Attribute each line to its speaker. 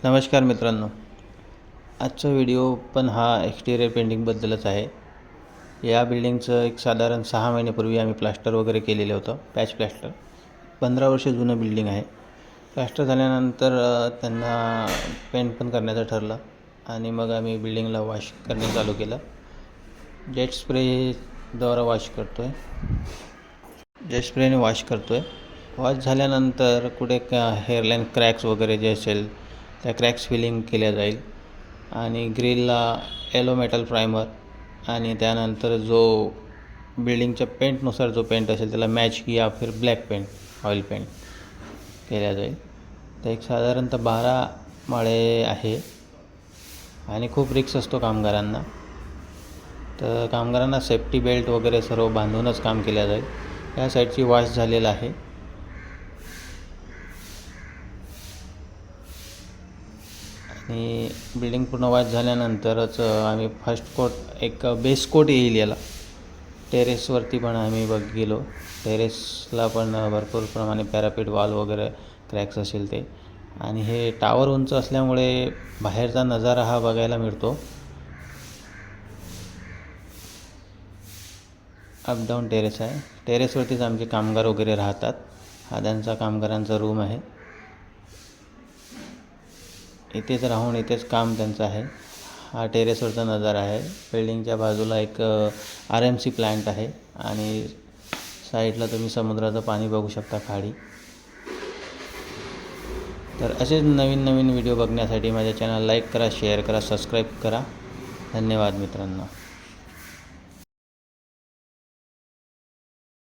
Speaker 1: नमस्कार मित्रांनो, आजचा व्हिडिओ पण हा एक्सटिरियर पेंटिंगबद्दलच आहे। या बिल्डिंगचं एक साधारण 6 महिन्यापूर्वी आम्ही प्लास्टर वगैरे केलेलं होतं, पॅच प्लास्टर। 15 वर्ष जुनं बिल्डिंग आहे। प्लास्टर झाल्यानंतर त्यांना पेंट पण करण्याचं ठरलं आणि मग आम्ही बिल्डिंगला वॉश करणे चालू केलं। जेट स्प्रेद्वारा वॉश करतोय, जेट स्प्रेने वॉश करतोय। वॉश झाल्यानंतर कुठे हेअरलाईन क्रॅक्स वगैरे जे असेल त्या क्रॅक्स फिलिंग केल्या जाईल आणि ग्रिलला येलो मेटल प्रायमर आणि त्यानंतर जो बिल्डिंगच्या पेंटनुसार जो पेंट असेल त्याला मॅच या फिर ब्लॅक पेंट, ऑइल पेंट केल्या जाईल। तर एक साधारणतः 12 माळे आहे आणि खूप रिस्क असतो कामगारांना। तर कामगारांना सेफ्टी बेल्ट वगैरे सर्व बांधूनच काम केलं जाईल। या साईडची वॉश झालेला आहे आणि बिल्डिंग पूर्ण वॉश झाल्यानंतरच आम्ही फर्स्ट कोट एक बेस कोट येईल याला। टेरेसवरती पण आम्ही गेलो, टेरेसला पण भरपूर प्रमाणे पॅरापेट वॉल वगैरे क्रॅक्स असेल ते, आणि हे टावर उंच असल्यामुळे बाहेरचा नजारा हा बघायला मिळतो। अप डाऊन टेरेस आहे, टेरेसवरतीच आमचे कामगार वगैरे राहतात। हा त्यांचा कामगारांचा रूम आहे, इथेच राहून इथेच काम त्यांचं आहे। हा टेरेसवरचा नजारा आहे। बिल्डिंगच्या बाजूला एक RMC प्लांट आहे आणि साईडला तुम्ही समुद्राचं पाणी बघू शकता, खाडी। तर असेच नवीन नवीन व्हिडिओ बघण्यासाठी माझ्या चॅनल लाईक करा, शेअर करा, सबस्क्राईब करा। धन्यवाद मित्रांनो।